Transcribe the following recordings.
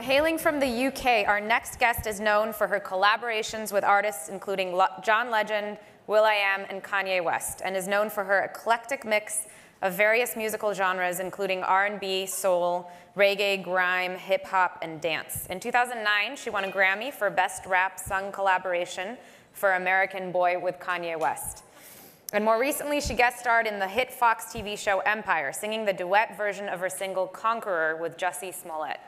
Hailing from the UK, our next guest is known for her collaborations with artists including John Legend, will.i.am, and Kanye West, and is known for her eclectic mix of various musical genres including R&B, soul, reggae, grime, hip-hop, and dance. In 2009, she won a Grammy for Best Rap Sung Collaboration for American Boy with Kanye West. And more recently, she guest starred in the hit Fox TV show Empire, singing the duet version of her single Conqueror with Jussie Smollett.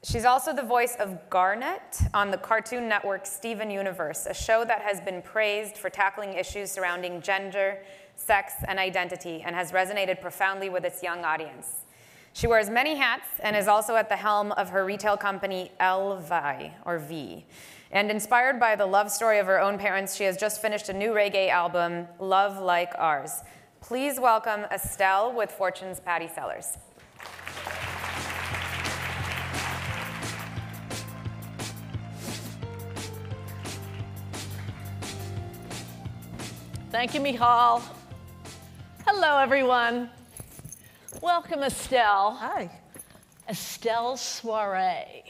She's also the voice of Garnet on the Cartoon Network Steven Universe, a show that has been praised for tackling issues surrounding gender, sex, and identity, and has resonated profoundly with its young audience. She wears many hats and is also at the helm of her retail company, LVI, or V. And inspired by the love story of her own parents, she has just finished a new reggae album, Love Like Ours. Please welcome Estelle with Fortune's Patty Sellers. Thank you, Michal. Hello, everyone. Welcome, Estelle. Hi. Estelle's Soiree,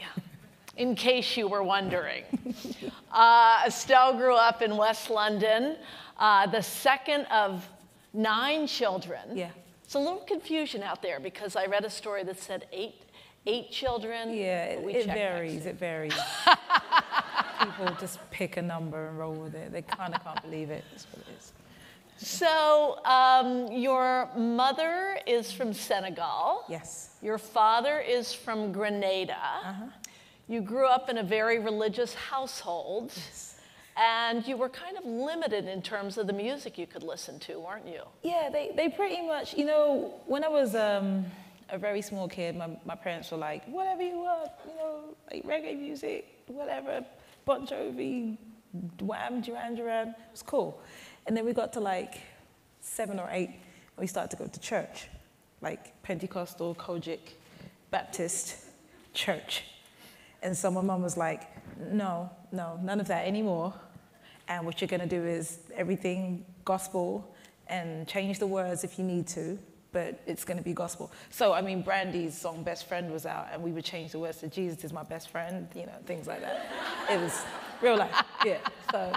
in case you were wondering. Estelle grew up in West London, the second of 9 children. Yeah. It's a little confusion out there because I read a story that said eight children. Yeah, it varies. It varies. People just pick a number and roll with it. They kind of can't believe it. That's what it is. So your mother is from Senegal. Yes. Your father is from Grenada. Uh-huh. You grew up in a very religious household. Yes. And you were kind of limited in terms of the music you could listen to, weren't you? Yeah, they pretty much, you know, when I was a very small kid, my parents were like, whatever you want, you know, like reggae music, whatever, Bon Jovi, Wham, Duran Duran, it was cool. And then we got to like 7 or 8, and we started to go to church, like Pentecostal, Kojic, Baptist church. And so my mom was like, no, none of that anymore. And what you're gonna do is everything gospel and change the words if you need to, but it's gonna be gospel. So, I mean, Brandy's song Best Friend was out, and we would change the words to Jesus is my best friend, you know, things like that. It was real life, yeah. So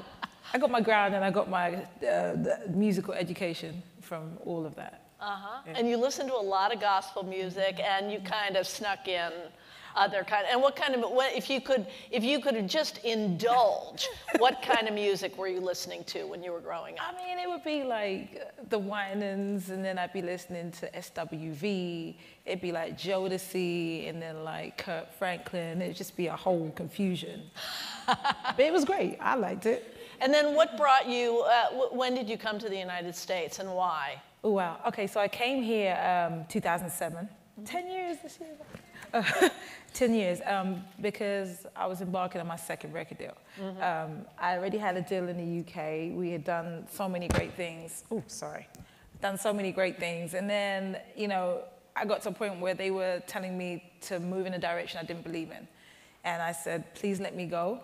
I got my ground and I got my the musical education from all of that. Uh-huh. Yeah. And you listened to a lot of gospel music, and you kind of snuck in other kind. And what kind of, if you could just indulge, what kind of music were you listening to when you were growing up? I mean, it would be like the Winans, and then I'd be listening to SWV. It'd be like Jodeci, and then like Kurt Franklin. It'd just be a whole confusion. But it was great. I liked it. And then what brought you, when did you come to the United States and why? Oh, wow. Okay, so I came here 2007. 10 years this year. 10 years, because I was embarking on my second record deal. Mm-hmm. I already had a deal in the UK. We had done so many great things. Oh, sorry. Done so many great things. And then, you know, I got to a point where they were telling me to move in a direction I didn't believe in. And I said, please let me go.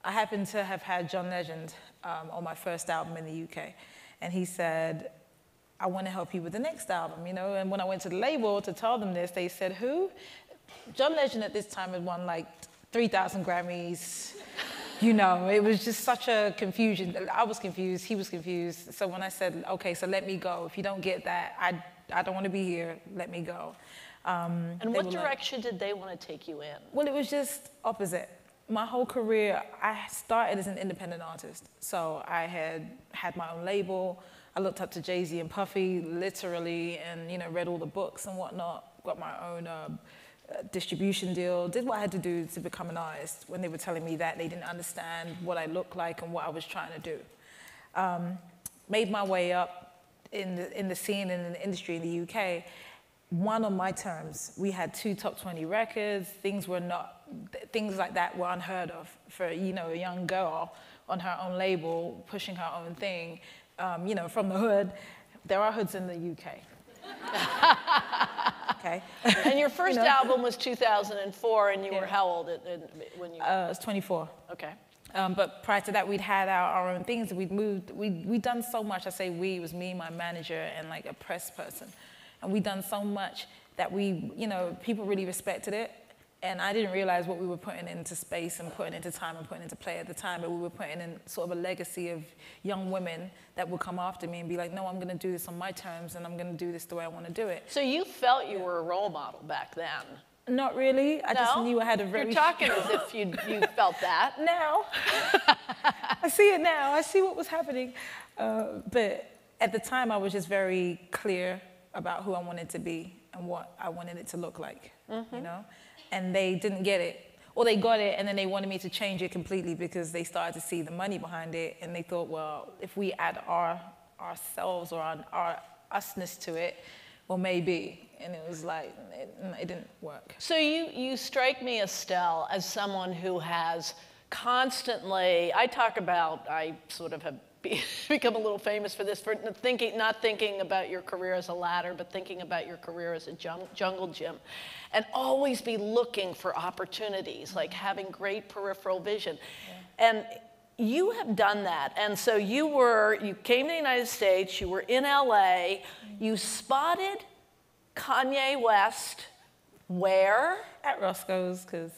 I happened to have had John Legend on my first album in the UK. And he said, I want to help you with the next album, you know? And when I went to the label to tell them this, they said, who? John Legend at this time had won like 3,000 Grammys. You know, it was just such a confusion. I was confused, he was confused. So when I said, okay, so let me go. If you don't get that, I don't want to be here, let me go. And what direction did they want to take you in? Well, it was just opposite. My whole career, I started as an independent artist. So I had my own label. I looked up to Jay-Z and Puffy, literally, and, you know, read all the books and whatnot. Got my own distribution deal, did what I had to do to become an artist. When they were telling me that, they didn't understand what I looked like and what I was trying to do. Made my way up in the scene and in the industry in the UK. Won on my terms. We had 2 top 20 records. Things like that were unheard of for, you know, a young girl on her own label, pushing her own thing, you know, from the hood. There are hoods in the UK. Okay. And your first album was 2004, and you were how old when you? I was 24. Okay. But prior to that, we'd had our own things. We'd done so much. I say we, it was me, my manager, and like a press person. And we'd done so much that we, you know, people really respected it. And I didn't realize what we were putting into space and putting into time and putting into play at the time, but we were putting in sort of a legacy of young women that would come after me and be like, no, I'm gonna do this on my terms and I'm gonna do this the way I wanna do it. So you felt you were a role model back then? Not really, I just knew I had a very... You're talking as if you felt that. Now, I see it now, I see what was happening. But at the time I was just very clear about who I wanted to be and what I wanted it to look like, you know? And they didn't get it. Or they got it and then they wanted me to change it completely because they started to see the money behind it and they thought, well, if we add ourselves or our usness to it, well, maybe. And it was like, it didn't work. So you strike me, Estelle, as someone who has constantly, I sort of have become a little famous for this, for not thinking about your career as a ladder, but thinking about your career as a jungle gym. And always be looking for opportunities, like having great peripheral vision. Yeah. And you have done that. And so you came to the United States, you were in LA, you spotted Kanye West where? At Roscoe's, because...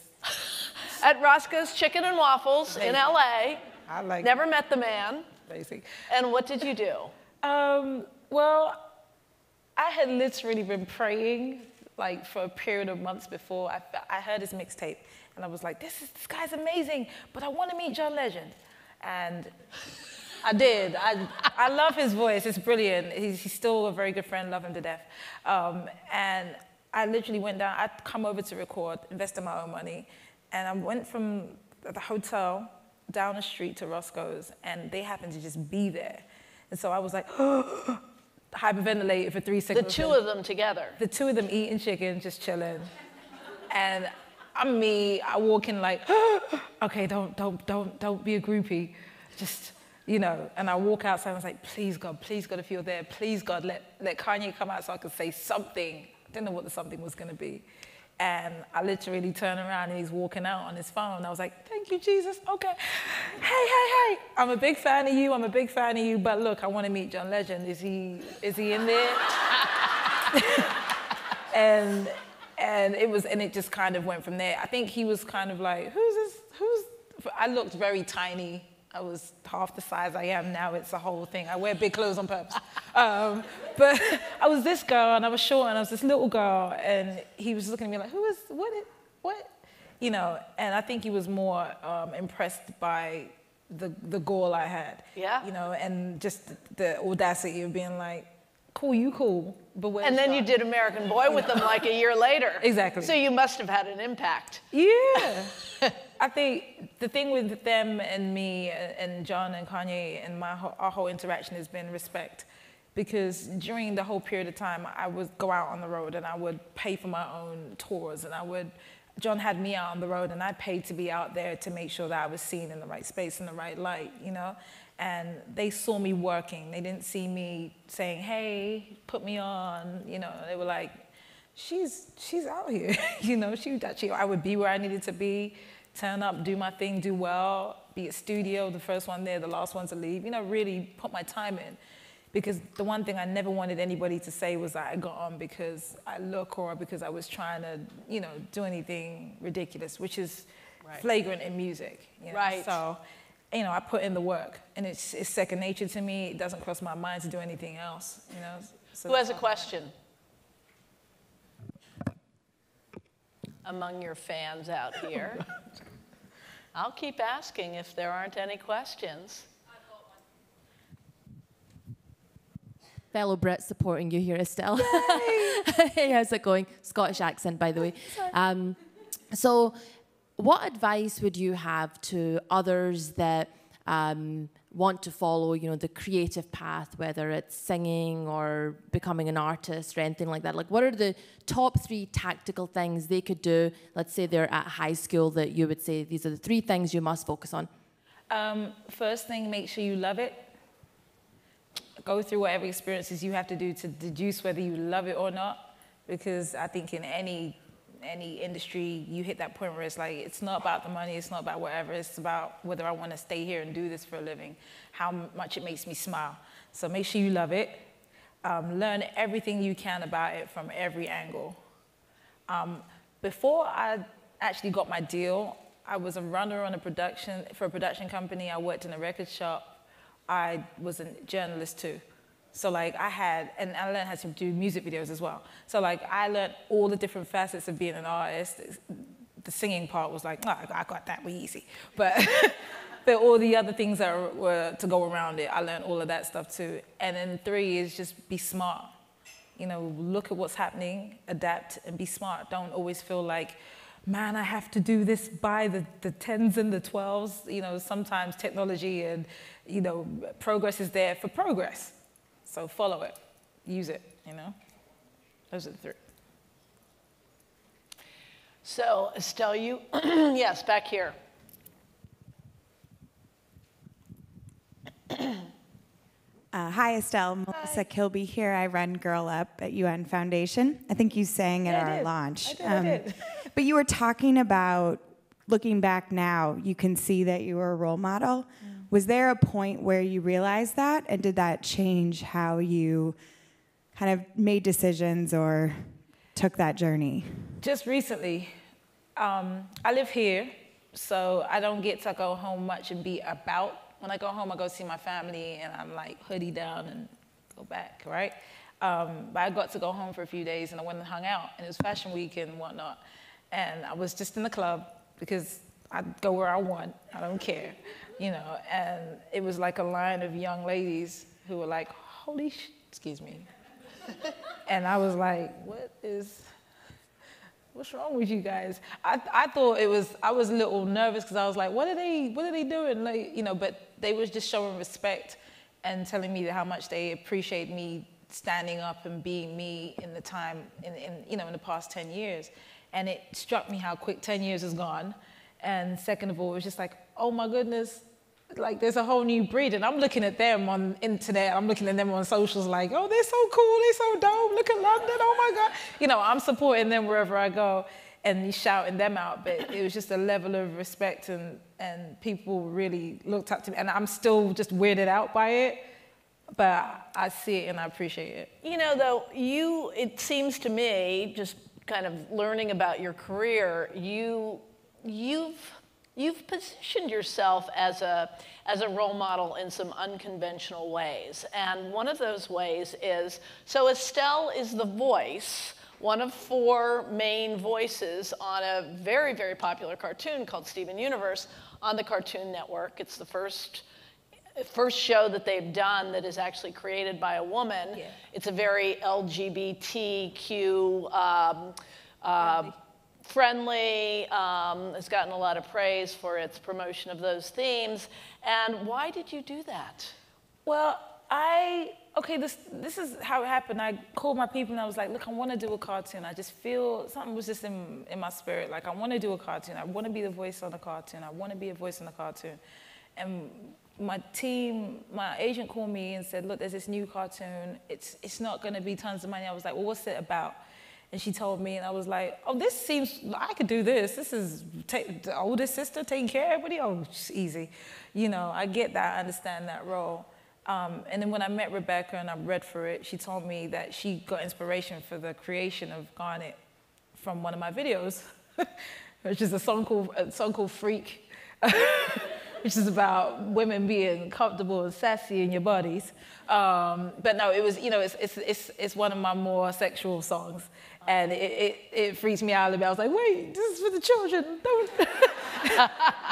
At Roscoe's Chicken and Waffles in LA. I like Never met the man. Basic. And what did you do? Well, I had literally been praying like for a period of months before. I heard his mixtape and I was like, this guy's amazing, but I want to meet John Legend. And I did. I love his voice, it's brilliant. He's still a very good friend, love him to death. And I literally went down, I'd come over to record, invested my own money, and I went from the hotel down the street to Roscoe's, and they happened to just be there. And so I was like, hyperventilated for 3 seconds. The two of them together. The two of them eating chicken, just chilling. And I'm me, I walk in like, okay, don't be a groupie. Just, you know, and I walk outside and I was like, please God, if you're there, please God, let Kanye come out so I could say something. I didn't know what the something was gonna be. And I literally turn around and he's walking out on his phone. I was like, thank you, Jesus, okay. Hey, I'm a big fan of you, but look, I wanna meet John Legend. Is he in there? and it just kind of went from there. I think he was kind of like, I looked very tiny. I was half the size I am now. It's a whole thing. I wear big clothes on purpose. But I was this girl, and I was short, and I was this little girl, and he was looking at me like, what? You know, and I think he was more impressed by the goal I had. Yeah. You know, and just the audacity of being like, cool, you cool, but where's And then John? you did American Boy with them like a year later. Exactly. So you must have had an impact. Yeah. I think the thing with them and me and John and Kanye and our whole interaction has been respect. Because during the whole period of time, I would go out on the road and I would pay for my own tours and John had me out on the road and I paid to be out there to make sure that I was seen in the right space, in the right light, you know? And they saw me working. They didn't see me saying, hey, put me on, you know? They were like, she's out here, you know? I would be where I needed to be, turn up, do my thing, do well, be at studio, the first one there, the last one to leave, you know, really put my time in. Because the one thing I never wanted anybody to say was that I got on because I look or because I was trying to, you know, do anything ridiculous, which is flagrant in music. You know? Right. So, you know, I put in the work, and it's second nature to me. It doesn't cross my mind to do anything else, you know. So who has a question? Among your fans out here. I'll keep asking if there aren't any questions. Fellow Brit supporting you here, Estelle. Hey, how's it going? Scottish accent, by the way. So what advice would you have to others that want to follow, you know, the creative path, whether it's singing or becoming an artist or anything like that? Like, what are the top 3 tactical things they could do? Let's say they're at high school that you would say, these are the 3 things you must focus on. First thing, make sure you love it. Go through whatever experiences you have to do to deduce whether you love it or not. Because I think in any industry, you hit that point where it's like, it's not about the money, it's not about whatever, it's about whether I want to stay here and do this for a living, how much it makes me smile. So make sure you love it. Learn everything you can about it from every angle. Before I actually got my deal, I was a runner on for a production company. I worked in a record shop. I was a journalist too. So like and I learned how to do music videos as well. So like I learned all the different facets of being an artist. The singing part was like, oh, I got that easy. But, but all the other things that were to go around it, I learned all of that stuff too. And then 3 is just be smart. You know, look at what's happening, adapt, and be smart. Don't always feel like, man, I have to do this by the 10s and the 12s. You know, sometimes technology and, you know, progress is there for progress. So follow it, use it, you know? Those are the 3. So, Estelle, you, yes, back here. Hi, Estelle. Melissa Kilby here. I run Girl Up at UN Foundation. I think you sang at our launch. I did. But you were talking about, looking back now, you can see that you were a role model. Was there a point where you realized that, and did that change how you kind of made decisions or took that journey? Just recently, I live here, so I don't get to go home much and be about. When I go home, I go see my family, and I'm like hoodie down and go back, right? But I got to go home for a few days, and I went and hung out, and it was Fashion Week and whatnot. And I was just in the club because I go where I want, I don't care, you know. And it was like a line of young ladies who were like, holy sh, excuse me. And I was like, what's wrong with you guys? I thought I was a little nervous because I was like, what are they doing? Like, you know, but they was just showing respect and telling me how much they appreciate me standing up and being me in the time, in the past 10 years. And it struck me how quick 10 years has gone. And second of all, it was just like, oh my goodness, like there's a whole new breed. And I'm looking at them on internet, I'm looking at them on socials like, oh, they're so cool, they're so dope, look at London, oh my God. You know, I'm supporting them wherever I go and shouting them out. But it was just a level of respect, and people really looked up to me. And I'm still just weirded out by it, but I see it and I appreciate it. You know, though, it seems to me, just kind of learning about your career, you've positioned yourself as a role model in some unconventional ways. And one of those ways is, so Estelle is the voice, one of 4 main voices on a very, very popular cartoon called Steven Universe on the Cartoon Network. It's the first show that they've done that is actually created by a woman. Yeah. It's a very LGBTQ friendly, has gotten a lot of praise for its promotion of those themes. And why did you do that? Well, this is how it happened. I called my people and I was like, look, I want to do a cartoon. I just feel something was just in my spirit. Like, I want to do a cartoon. I want to be the voice on the cartoon. I want to be a voice on the cartoon. And my agent called me and said, look, there's this new cartoon. It's not going to be tons of money. I was like, well, what's it about? And she told me, and I was like, oh, this seems, I could do this. This is the oldest sister taking care of everybody. Oh, it's easy. You know, I get that, I understand that role. And then when I met Rebecca and I read for it, she told me that she got inspiration for the creation of Garnet from one of my videos, which is a song called Freak, which is about women being comfortable and sassy in your bodies. But no, it was, you know, it's one of my more sexual songs. And it freaks me out a little bit. I was like, wait, this is for the children, don't.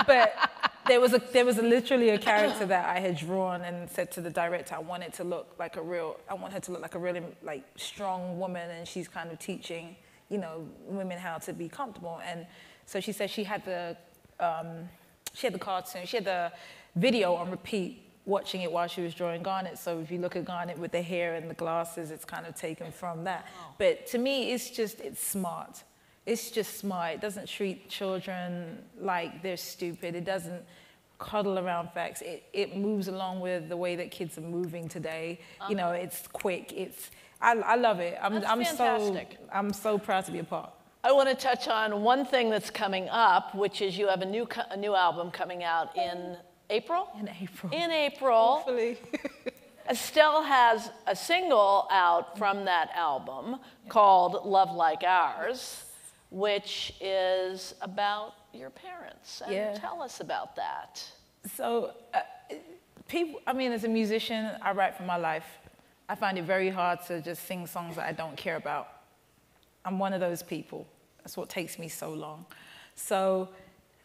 But there was literally a character that I had drawn and said to the director, I want her to look like a really like strong woman, and she's kind of teaching, you know, women how to be comfortable. And so she said she had the cartoon, she had the video on repeat, watching it while she was drawing Garnet. So if you look at Garnet with the hair and the glasses, it's kind of taken from that. Oh. But to me, it's smart. It's just smart. It doesn't treat children like they're stupid. It doesn't cuddle around facts. It moves along with the way that kids are moving today. You know, it's quick. I love it. I'm so proud to be a part. I want to touch on one thing that's coming up, which is you have a new album coming out in April? In April. In April. Hopefully. Estelle has a single out from that album called Love Like Ours, which is about your parents. And tell us about that. So, people, I mean, as a musician, I write for my life. I find it very hard to just sing songs that I don't care about. I'm one of those people. That's what takes me so long. So,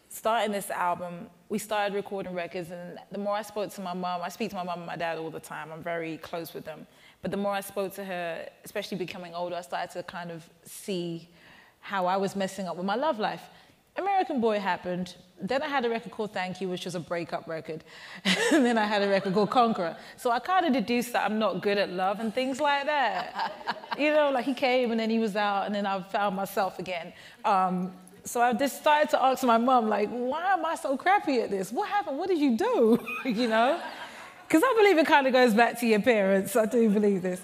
starting this album, we started recording records, and the more I spoke to my mom, I speak to my mom and my dad all the time. I'm very close with them. But the more I spoke to her, especially becoming older, I started to kind of see how I was messing up with my love life. American Boy happened. Then I had a record called Thank You, which was a breakup record. And then I had a record called Conqueror. So I kind of deduced that I'm not good at love and things like that. You know, like he came and then he was out and then I found myself again. So I just started to ask my mom, like, why am I so crappy at this? What happened? What did you do? You know? Because I believe it kind of goes back to your parents. I do believe this.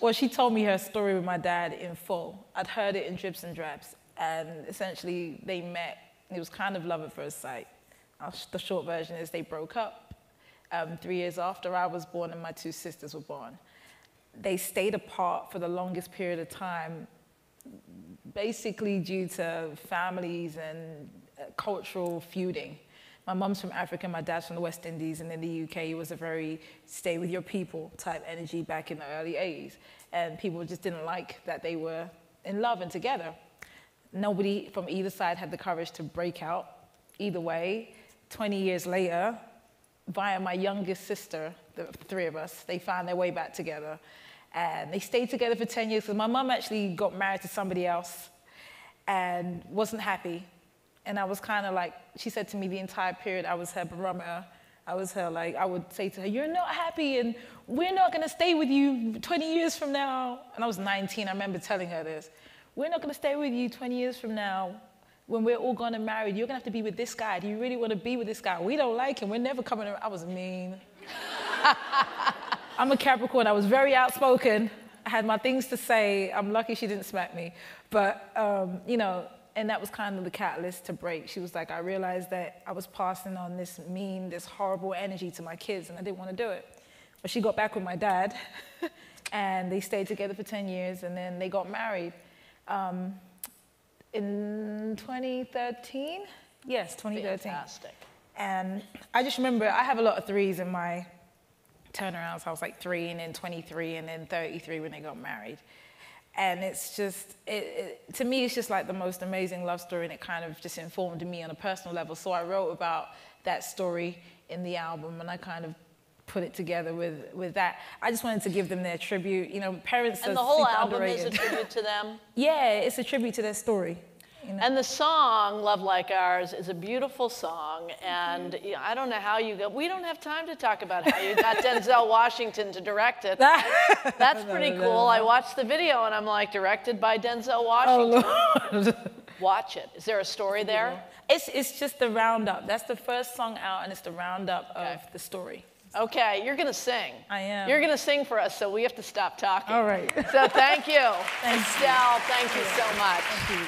Well, she told me her story with my dad in full. I'd heard it in drips and drabs. And essentially, they met. It was kind of love at first sight. The short version is they broke up 3 years after I was born and my two sisters were born. They stayed apart for the longest period of time, basically due to families and cultural feuding. My mom's from Africa, my dad's from the West Indies, and in the UK, it was a very stay with your people type energy back in the early 80s. And people just didn't like that they were in love and together. Nobody from either side had the courage to break out either way. 20 years later, via my youngest sister, the three of us, they found their way back together. And they stayed together for 10 years. So my mom actually got married to somebody else and wasn't happy. And I was kind of like, she said to me the entire period, I was her barometer. I was her, like, I would say to her, you're not happy and we're not gonna stay with you 20 years from now. And I was 19, I remember telling her this. We're not gonna stay with you 20 years from now when we're all gonna marry. You're gonna have to be with this guy. Do you really wanna be with this guy? We don't like him, we're never coming around. I was mean. I'm a Capricorn, I was very outspoken. I had my things to say. I'm lucky she didn't smack me. But, you know, and that was kind of the catalyst to break. She was like, I realized that I was passing on this mean, this horrible energy to my kids, and I didn't want to do it. But she got back with my dad, and they stayed together for 10 years, and then they got married. In 2013? Yes, 2013. Fantastic. And I just remember, I have a lot of threes in my turnarounds. I was like 3, and then 23, and then 33 when they got married. And it's just, to me, it's just like the most amazing love story, and it kind of just informed me on a personal level. So I wrote about that story in the album, and I kind of put it together with that. I just wanted to give them their tribute. You know, parents are super underrated. And the whole album is a tribute to them? Yeah, it's a tribute to their story. You know? And the song, Love Like Ours, is a beautiful song, and I don't know how you got, we don't have time to talk about how you got Denzel Washington to direct it. That's pretty cool. I watched the video and I'm like, directed by Denzel Washington. Oh, watch it. Is there a story there? It's just the roundup. That's the first song out, and it's the roundup of the story. Okay, you're gonna sing. I am. You're gonna sing for us, so we have to stop talking. All right. So thank you. Thank Estelle, thank you so much. Thank you.